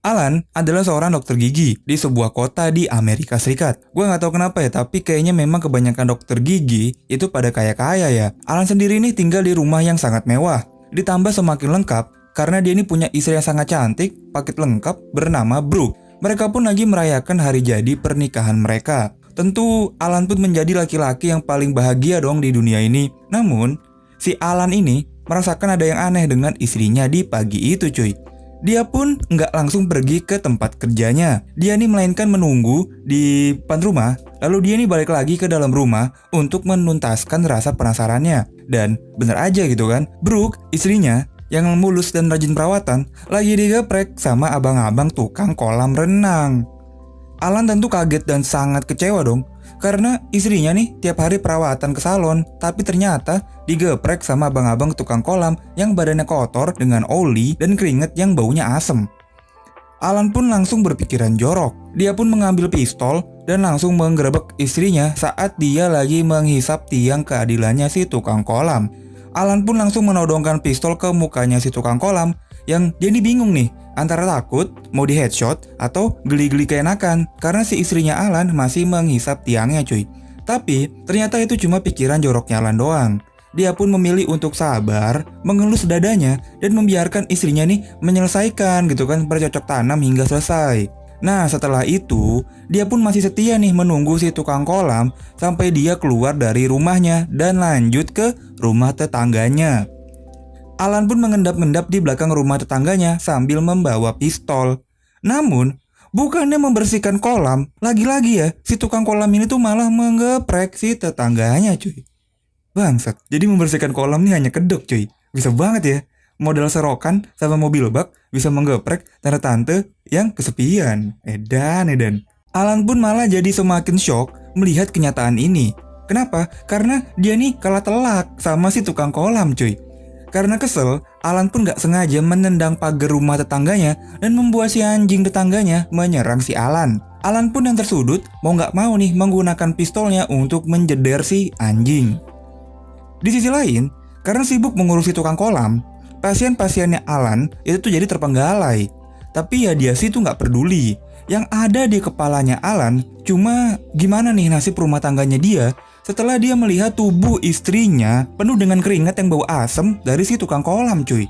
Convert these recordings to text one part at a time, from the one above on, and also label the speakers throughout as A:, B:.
A: Alan adalah seorang dokter gigi di sebuah kota di Amerika Serikat. Gue nggak tahu kenapa ya, tapi kayaknya memang kebanyakan dokter gigi itu pada kaya-kaya ya. Alan sendiri nih tinggal di rumah yang sangat mewah. Ditambah semakin lengkap karena dia ini punya istri yang sangat cantik, paket lengkap bernama Brooke. Mereka pun lagi merayakan hari jadi pernikahan mereka. Tentu Alan pun menjadi laki-laki yang paling bahagia dong di dunia ini. Namun, si Alan ini merasakan ada yang aneh dengan istrinya di pagi itu cuy. Dia pun nggak langsung pergi ke tempat kerjanya. Dia nih melainkan menunggu di depan rumah. Lalu dia nih balik lagi ke dalam rumah untuk menuntaskan rasa penasarannya. Dan bener aja gitu kan, Brooke, istrinya yang mulus dan rajin perawatan, lagi digeprek sama abang-abang tukang kolam renang. Alan tentu kaget dan sangat kecewa dong, karena istrinya nih tiap hari perawatan ke salon, tapi ternyata digeprek sama abang-abang tukang kolam yang badannya kotor dengan oli dan keringet yang baunya asem. Alan pun langsung berpikiran jorok. Dia pun mengambil pistol dan langsung menggerebek istrinya saat dia lagi menghisap tiang keadilannya si tukang kolam. Alan pun langsung menodongkan pistol ke mukanya si tukang kolam yang dia nih bingung nih antara takut mau di headshot atau geli-geli keenakan karena si istrinya Alan masih menghisap tiangnya cuy. Tapi ternyata itu cuma pikiran joroknya Alan doang. Dia pun memilih untuk sabar, mengelus dadanya dan membiarkan istrinya nih menyelesaikan gitu kan bercocok tanam hingga selesai. Nah setelah itu dia pun masih setia nih menunggu si tukang kolam sampai dia keluar dari rumahnya dan lanjut ke rumah tetangganya. Alan pun mengendap-endap di belakang rumah tetangganya sambil membawa pistol. Namun, bukannya membersihkan kolam, lagi-lagi ya, si tukang kolam ini tuh malah menggeprek si tetangganya cuy. Bangsat, jadi membersihkan kolam nih hanya kedok cuy. Bisa banget ya, modal serokan sama mobil bak bisa menggeprek tante-tante yang kesepian. Edan. Alan pun malah jadi semakin shock melihat kenyataan ini. Kenapa? Karena dia nih kalah telak sama si tukang kolam cuy. Karena kesel, Alan pun gak sengaja menendang pagar rumah tetangganya dan membuat si anjing tetangganya menyerang si Alan. Alan pun yang tersudut mau gak mau nih menggunakan pistolnya untuk menjeder si anjing. Di sisi lain, karena sibuk mengurusi tukang kolam, pasien-pasiennya Alan itu tuh jadi terpenggalai. Tapi ya dia sih tuh gak peduli. Yang ada di kepalanya Alan cuma gimana nih nasib rumah tangganya dia setelah dia melihat tubuh istrinya penuh dengan keringat yang bau asem dari si tukang kolam cuy.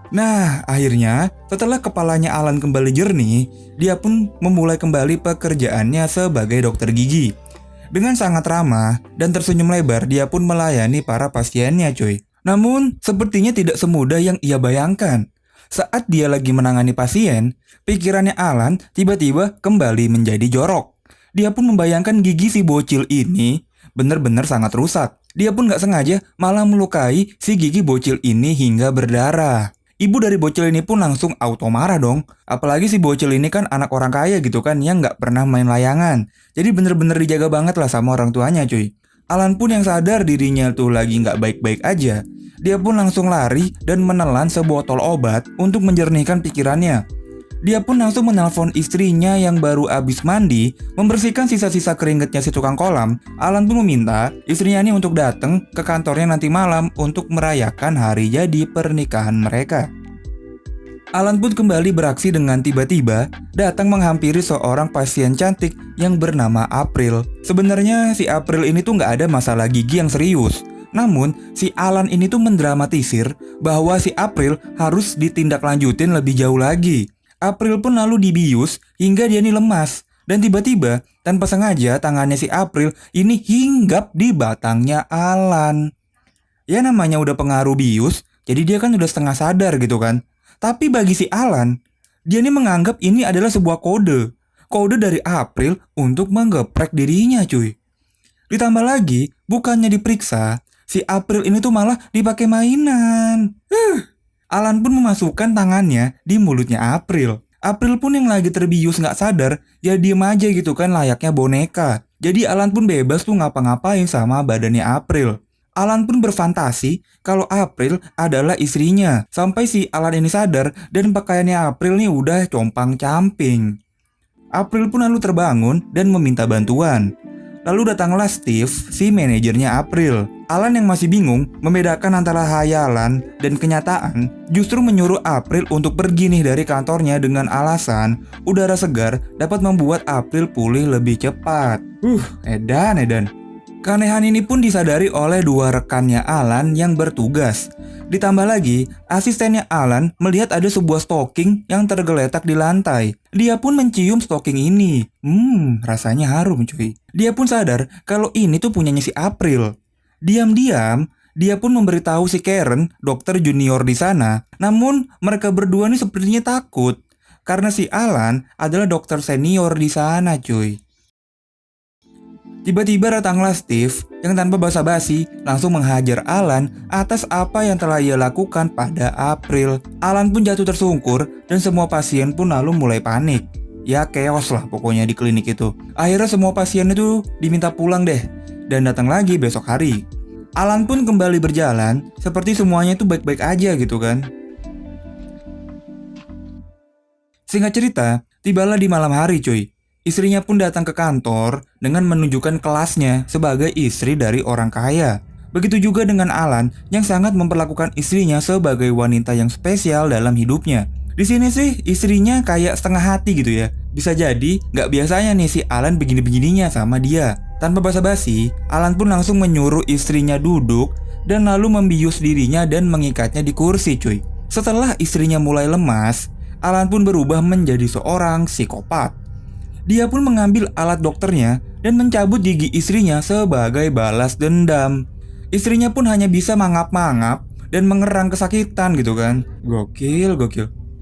A: Nah akhirnya setelah kepalanya Alan kembali jernih, dia pun memulai kembali pekerjaannya sebagai dokter gigi. Dengan sangat ramah dan tersenyum lebar, dia pun melayani para pasiennya cuy. Namun sepertinya tidak semudah yang ia bayangkan. Saat dia lagi menangani pasien, pikirannya Alan tiba-tiba kembali menjadi jorok. Dia pun membayangkan gigi si bocil ini benar-benar sangat rusak. Dia pun gak sengaja malah melukai si gigi bocil ini hingga berdarah. Ibu dari bocil ini pun langsung auto marah dong. Apalagi si bocil ini kan anak orang kaya gitu kan yang gak pernah main layangan. Jadi bener-bener dijaga banget lah sama orang tuanya cuy. Alan pun yang sadar dirinya tuh lagi gak baik-baik aja. Dia pun langsung lari dan menelan sebotol obat untuk menjernihkan pikirannya. Dia pun langsung menelpon istrinya yang baru habis mandi, membersihkan sisa-sisa keringetnya si tukang kolam. Alan pun meminta istrinya ini untuk datang ke kantornya nanti malam untuk merayakan hari jadi pernikahan mereka. Alan pun kembali beraksi dengan tiba-tiba datang menghampiri seorang pasien cantik yang bernama April. Sebenarnya si April ini tuh nggak ada masalah gigi yang serius. Namun si Alan ini tuh mendramatisir bahwa si April harus ditindaklanjutin lebih jauh lagi. April pun lalu dibius hingga dia nih lemas. Dan tiba-tiba tanpa sengaja tangannya si April ini hinggap di batangnya Alan. Ya namanya udah pengaruh bius, jadi dia kan udah setengah sadar gitu kan. Tapi bagi si Alan, dia nih menganggap ini adalah sebuah kode. Kode dari April untuk menggeprek dirinya cuy. Ditambah lagi, bukannya diperiksa, si April ini tuh malah dipakai mainan. Alan pun memasukkan tangannya di mulutnya April. April pun yang lagi terbius gak sadar, ya diem aja gitu kan layaknya boneka. Jadi Alan pun bebas tuh ngapa-ngapain sama badannya April. Alan pun berfantasi kalau April adalah istrinya. Sampai si Alan ini sadar dan pakaiannya April nih udah compang-camping. April pun lalu terbangun dan meminta bantuan. Lalu datanglah Steve, si manajernya April. Alan yang masih bingung membedakan antara hayalan dan kenyataan justru menyuruh April untuk pergi nih dari kantornya dengan alasan udara segar dapat membuat April pulih lebih cepat. Edan. Keanehan ini pun disadari oleh dua rekannya Alan yang bertugas. Ditambah lagi, asistennya Alan melihat ada sebuah stocking yang tergeletak di lantai. Dia pun mencium stocking ini. Rasanya harum cuy. Dia pun sadar kalau ini tuh punyanya si April. Diam-diam, dia pun memberitahu si Karen, dokter junior di sana. Namun, mereka berdua nih sepertinya takut. Karena si Alan adalah dokter senior di sana cuy. Tiba-tiba datanglah Steve yang tanpa basa-basi langsung menghajar Alan atas apa yang telah ia lakukan pada April. Alan pun jatuh tersungkur dan semua pasien pun lalu mulai panik. Ya chaos lah pokoknya di klinik itu. Akhirnya semua pasien itu diminta pulang deh dan datang lagi besok hari. Alan pun kembali berjalan seperti semuanya itu baik-baik aja gitu kan. Singkat cerita, tibalah di malam hari cuy. Istrinya pun datang ke kantor dengan menunjukkan kelasnya sebagai istri dari orang kaya. Begitu juga dengan Alan yang sangat memperlakukan istrinya sebagai wanita yang spesial dalam hidupnya. Di sini sih istrinya kayak setengah hati gitu ya. Bisa jadi nggak biasanya nih si Alan begini-begininya sama dia. Tanpa basa-basi, Alan pun langsung menyuruh istrinya duduk dan lalu membius dirinya dan mengikatnya di kursi cuy. Setelah istrinya mulai lemas, Alan pun berubah menjadi seorang psikopat. Dia pun mengambil alat dokternya dan mencabut gigi istrinya sebagai balas dendam. Istrinya pun hanya bisa mangap-mangap dan mengerang kesakitan gitu kan. Gokil.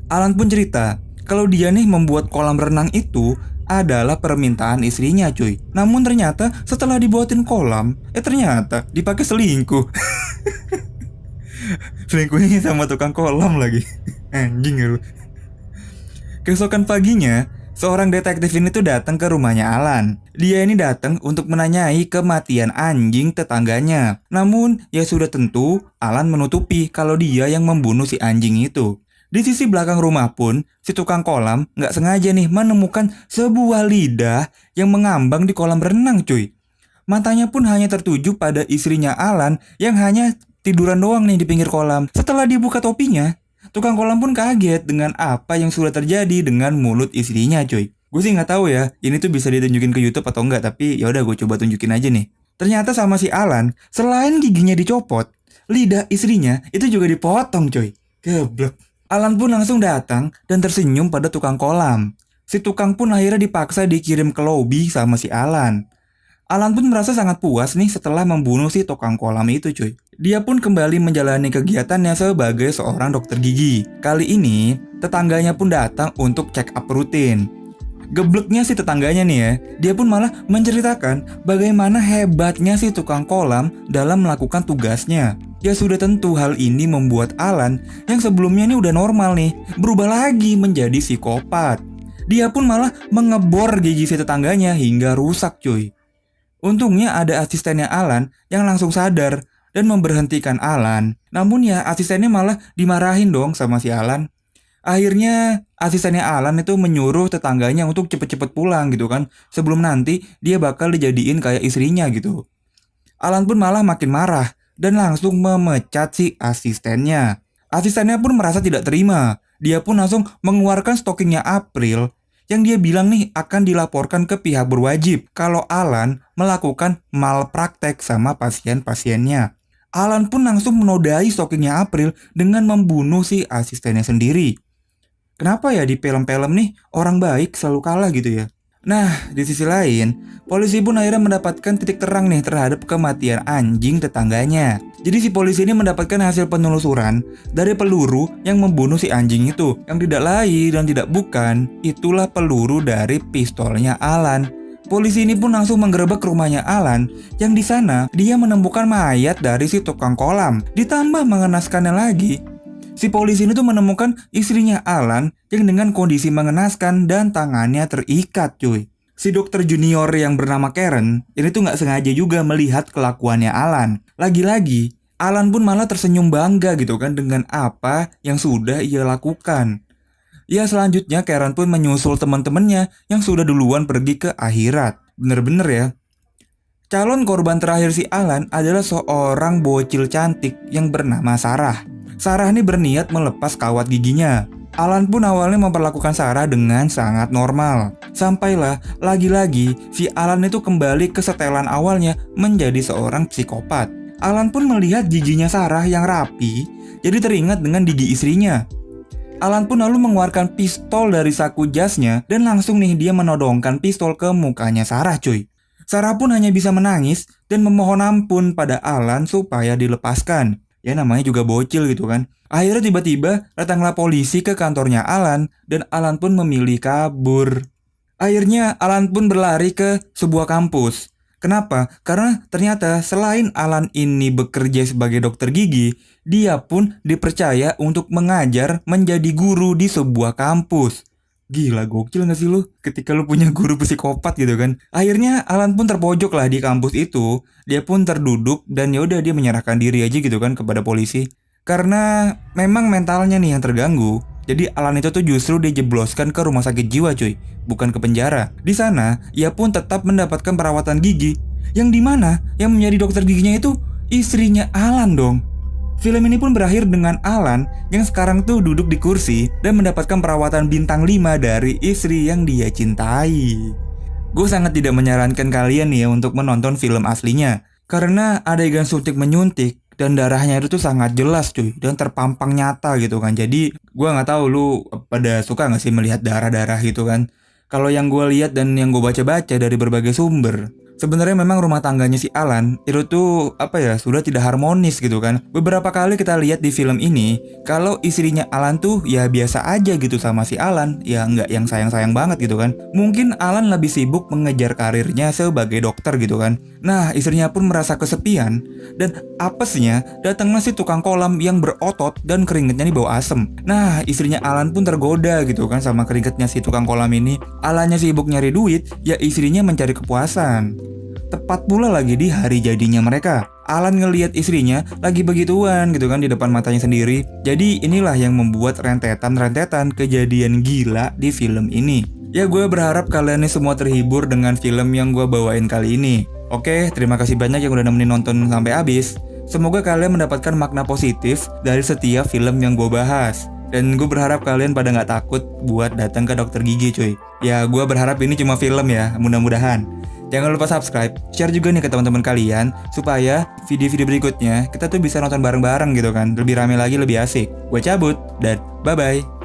A: Alan pun cerita kalau dia nih membuat kolam renang itu adalah permintaan istrinya cuy. Namun ternyata setelah dibuatin kolam, ternyata dipakai selingkuh. Selingkuhnya sama tukang kolam lagi. Anjing lu. Keesokan paginya, seorang detektif ini tuh datang ke rumahnya Alan. Dia ini datang untuk menanyai kematian anjing tetangganya. Namun, ya sudah tentu, Alan menutupi kalau dia yang membunuh si anjing itu. Di sisi belakang rumah pun, si tukang kolam nggak sengaja nih menemukan sebuah lidah yang mengambang di kolam renang cuy. Matanya pun hanya tertuju pada istrinya Alan yang hanya tiduran doang nih di pinggir kolam. Setelah dibuka topinya, tukang kolam pun kaget dengan apa yang sudah terjadi dengan mulut istrinya cuy. Gue sih nggak tahu ya, ini tuh bisa ditunjukin ke YouTube atau enggak, tapi ya udah gue coba tunjukin aja nih. Ternyata sama si Alan, selain giginya dicopot, lidah istrinya itu juga dipotong cuy. Geblek. Alan pun langsung datang dan tersenyum pada tukang kolam. Si tukang pun akhirnya dipaksa dikirim ke lobi sama si Alan. Alan pun merasa sangat puas nih setelah membunuh si tukang kolam itu cuy. Dia pun kembali menjalani kegiatannya sebagai seorang dokter gigi. Kali ini, tetangganya pun datang untuk check up rutin. Gebleknya si tetangganya nih ya, dia pun malah menceritakan bagaimana hebatnya si tukang kolam dalam melakukan tugasnya. Ya sudah tentu hal ini membuat Alan yang sebelumnya nih udah normal nih, berubah lagi menjadi psikopat. Dia pun malah mengebor gigi si tetangganya hingga rusak cuy. Untungnya ada asistennya Alan yang langsung sadar dan memberhentikan Alan. Namun ya asistennya malah dimarahin dong sama si Alan. Akhirnya asistennya Alan itu menyuruh tetangganya untuk cepet-cepet pulang gitu kan. Sebelum nanti dia bakal dijadiin kayak istrinya gitu. Alan pun malah makin marah dan langsung memecat si asistennya. Asistennya pun merasa tidak terima. Dia pun langsung mengeluarkan stockingnya April yang dia bilang nih akan dilaporkan ke pihak berwajib kalau Alan melakukan malpraktek sama pasien-pasiennya. Alan pun langsung menodai stockingnya April dengan membunuh si asistennya sendiri. Kenapa ya di film-film nih orang baik selalu kalah gitu ya? Nah, di sisi lain, polisi pun akhirnya mendapatkan titik terang nih terhadap kematian anjing tetangganya. Jadi si polisi ini mendapatkan hasil penelusuran dari peluru yang membunuh si anjing itu. Yang tidak lain dan tidak bukan, itulah peluru dari pistolnya Alan. Polisi ini pun langsung menggerebek rumahnya Alan, yang di sana dia menemukan mayat dari si tukang kolam. Ditambah mengenaskannya lagi, si polisi ini tuh menemukan istrinya Alan yang dengan kondisi mengenaskan dan tangannya terikat cuy. Si dokter junior yang bernama Karen ini tuh gak sengaja juga melihat kelakuannya Alan. Lagi-lagi Alan pun malah tersenyum bangga gitu kan dengan apa yang sudah ia lakukan. Ya selanjutnya Karen pun menyusul teman-temannya yang sudah duluan pergi ke akhirat. Bener-bener ya. Calon korban terakhir si Alan adalah seorang bocil cantik yang bernama Sarah. Sarah ini berniat melepas kawat giginya. Alan pun awalnya memperlakukan Sarah dengan sangat normal. Sampailah lagi-lagi si Alan itu kembali ke setelan awalnya menjadi seorang psikopat. Alan pun melihat giginya Sarah yang rapi, jadi teringat dengan gigi istrinya. Alan pun lalu mengeluarkan pistol dari saku jasnya dan langsung nih dia menodongkan pistol ke mukanya Sarah cuy. Sarah pun hanya bisa menangis dan memohon ampun pada Alan supaya dilepaskan. Ya namanya juga bocil gitu kan. Akhirnya tiba-tiba datanglah polisi ke kantornya Alan dan Alan pun memilih kabur. Akhirnya Alan pun berlari ke sebuah kampus. Kenapa? Karena ternyata selain Alan ini bekerja sebagai dokter gigi, dia pun dipercaya untuk mengajar menjadi guru di sebuah kampus. Gila, gokil gak sih lu ketika lu punya guru psikopat gitu kan. Akhirnya Alan pun terpojok lah di kampus itu. Dia pun terduduk dan yaudah dia menyerahkan diri aja gitu kan kepada polisi. Karena memang mentalnya nih yang terganggu. Jadi Alan itu tuh justru dijebloskan ke rumah sakit jiwa cuy, bukan ke penjara. Di sana ia pun tetap mendapatkan perawatan gigi. Yang dimana yang menjadi dokter giginya itu istrinya Alan dong. Film ini pun berakhir dengan Alan yang sekarang tuh duduk di kursi dan mendapatkan perawatan bintang 5 dari istri yang dia cintai. Gue sangat tidak menyarankan kalian nih ya untuk menonton film aslinya, karena adegan suntik menyuntik dan darahnya itu tuh sangat jelas cuy dan terpampang nyata gitu kan. Jadi gue nggak tahu lu pada suka nggak sih melihat darah-darah gitu kan. Kalau yang gue lihat dan yang gue baca-baca dari berbagai sumber, sebenarnya memang rumah tangganya si Alan itu tuh sudah tidak harmonis gitu kan. Beberapa kali kita lihat di film ini kalau istrinya Alan tuh ya biasa aja gitu sama si Alan, ya nggak yang sayang-sayang banget gitu kan. Mungkin Alan lebih sibuk mengejar karirnya sebagai dokter gitu kan. Nah istrinya pun merasa kesepian dan apesnya datanglah si tukang kolam yang berotot dan keringetnya nih bau asem. Nah istrinya Alan pun tergoda gitu kan sama keringetnya si tukang kolam ini. Alannya sibuk nyari duit, ya istrinya mencari kepuasan. Tepat pula lagi di hari jadinya mereka. Alan ngelihat istrinya lagi begituan gitu kan di depan matanya sendiri. Jadi inilah yang membuat rentetan-rentetan kejadian gila di film ini. Ya gue berharap kalian nih semua terhibur dengan film yang gue bawain kali ini. Oke, terima kasih banyak yang udah nemenin nonton sampai habis. Semoga kalian mendapatkan makna positif dari setiap film yang gue bahas. Dan gue berharap kalian pada gak takut buat datang ke dokter gigi cuy. Ya gue berharap ini cuma film ya, mudah-mudahan. Jangan lupa subscribe, share juga nih ke teman-teman kalian supaya video-video berikutnya kita tuh bisa nonton bareng-bareng gitu kan. Lebih rame lagi, lebih asik. Gue cabut dan bye-bye.